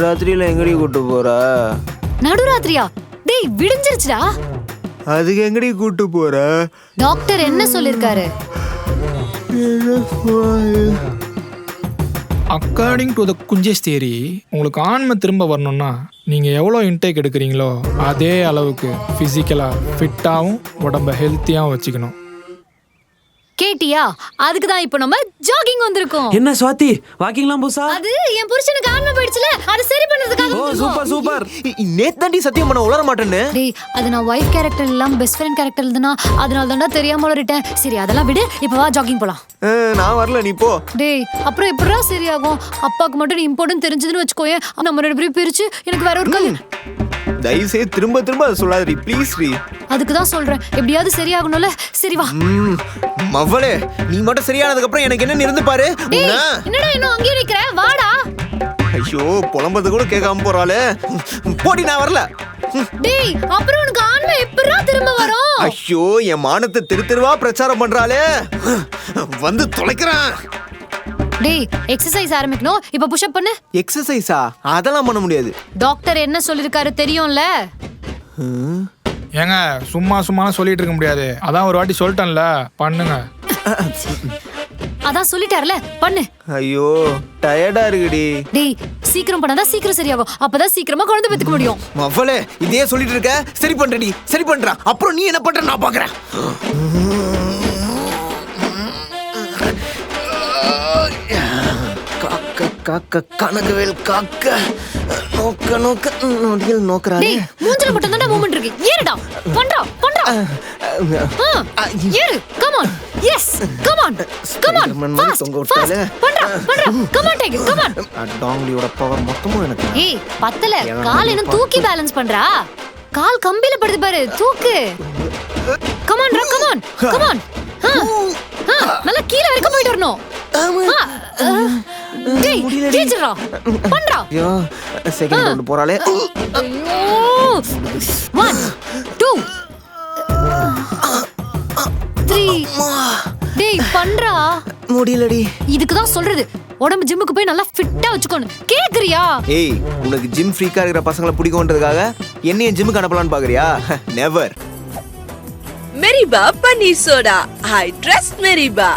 ராத்திரியில எங்கடி கூட்டு போற? நடுராத்திரியா? டேய் விடிஞ்சிருச்சுடா. அதுக்கு எங்கடி கூட்டு போற? டாக்டர் என்ன சொல்லிருக்காரு? அக்கார்டிங் டு த குஞ்சஸ் தியரி, உங்களுக்கு ஆன்மை திரும்ப வரணும்னா நீங்கள் எவ்வளோ இன்டேக் எடுக்கிறீங்களோ அதே அளவுக்கு ஃபிசிக்கலாக ஃபிட்டாகவும் உடம்ப ஹெல்த்தியாகவும் வச்சுக்கணும். கேட்டியா? அதுக்கு தான் இப்போ நம்ம ஜாகிங் வந்திருக்கோம். என்ன சுவாதி, வாக்கிங்லாம் போசா? அது என் புருஷனுக்கு ஆன்மை போயிடுச்சுல, அது சரி பண்றதுக்காக. ஓ சூப்பர் சூப்பர். நேத்தாண்டி சத்தியம் பண்ண உளர மாட்டேன்னு. டேய், அது நான் வைஃப் கேரக்டர் இல்லாம பெஸ்ட் ஃப்ரெண்ட் கேரக்டர் இருந்தனா, அதனால தான்டா தெரியாம உளறிட்டேன். சரி அதெல்லாம் விடு, இப்போ வா ஜாகிங் போலாம். நான் வரல, நீ போ. டேய், அப்புறம் எப்படிடா சரியாகும்? அப்பாக்கு மட்டும் நீ இம்பார்ட்டன்ட் தெரிஞ்சதுன்னு வச்சுக்கோயேன், நம்ம ரெண்டு பேரும் பிரிச்சு எனக்கு வேற ஒரு கல்யாணம். தயவுசெய்து திரும்ப திரும்ப அதை சொல்லாதடி ப்ளீஸ் ரீ. அதுக்கு தான் சொல்றேன், எப்படியாவது சரியாகணும்ல. சரி வா. மவளே, நீ மட்டும் சரியானதுக்கு அப்புறம் எனக்கு என்ன இருந்து பாரு. டேய், என்னடா இன்னும் அங்கேயே நிக்கிற? வாடா. ஐயோ, புலம்பது கூட கேட்காம போறாளே. போடி, நான் வரல. டேய், அப்புறம் உனக்கு ஆன்மை எப்படிடா திரும்ப வரும்? ஐயோ, என் மானத்தை தெரு தெருவா பிரச்சாரம் பண்றாளே. வந்து தொலைக்கிறேன். டேய், எக்ஸசைஸ் ஆரம்பிக்கணும். இப்ப புஷ் அப் பண்ணு. எக்ஸசைஸா? அதெல்லாம் பண்ண முடியாது. டாக்டர் என்ன சொல்லிருக்காரு தெரியும்ல? ஏங்க சும்மா சும்மா சொல்லிட்டு இருக்க முடியாது, அதான் ஒரு வாட்டி சொல்லிட்டேன்ல, பண்ணுங்க. அதான் சொல்லிட்டாருல, பண்ணு. ஐயோ, டயர்டா இருக்குடி. டேய், சீக்கிரம் பண்ணாதான் சீக்கிரம் சரியாகும். அப்பதான் சீக்கிரமா குழந்தை பெத்துக்க முடியும். மவளே, இதே சொல்லிட்டு இருக்க. சரி பண்றடி, சரி பண்றா. அப்புறம் நீ என்ன பண்ற நான் பாக்குறேன். காக்க காக்க கனகவேல் காக்க நோக்க நோக்க நொடியில் நோக்கறானே. டேய், மூஞ்சில மட்டும் தான் மூவ்மெண்ட் இருக்கு. ஏறுடா, பண்றா பண்றா. ஏறு, come on. Yes, come on come on. Fast fast. பண்றா பண்றா. Come on, take it, come on. டாங்லியோட பவர் மொத்தமும் எனக்கு. ஏய், பத்தல. கால் இன்னும் தூக்கி பேலன்ஸ் பண்றா. கால் கம்பியில படுது பாரு, தூக்கு. Come on, come on come on. நல்லா கீழ வரைக்கும் போயிட்டு வரணும். டேய், டீச்சரா பண்றா. ஐயோ, செகண்ட் ரவுண்ட் போறாளே. ஐயோ, 1 2 3. டேய் பண்றா. முடியலடி. இதுக்கு தான் சொல்றது, உடம்பு ஜிம்முக்கு போய் நல்லா ஃபிட்டா வச்சுக்கணும். கேக்குறியா? ஏய், உனக்கு ஜிம் ஃப்ரீக்கா இருக்கிற பசங்களை பிடிக்கும்ன்றதுக்காக என்னைய ஜிம்முக்கு அனுப்பலான்னு பாக்குறியா? நெவர். மெரிபா பன்னீர் சோடா. I trust மெரிபா.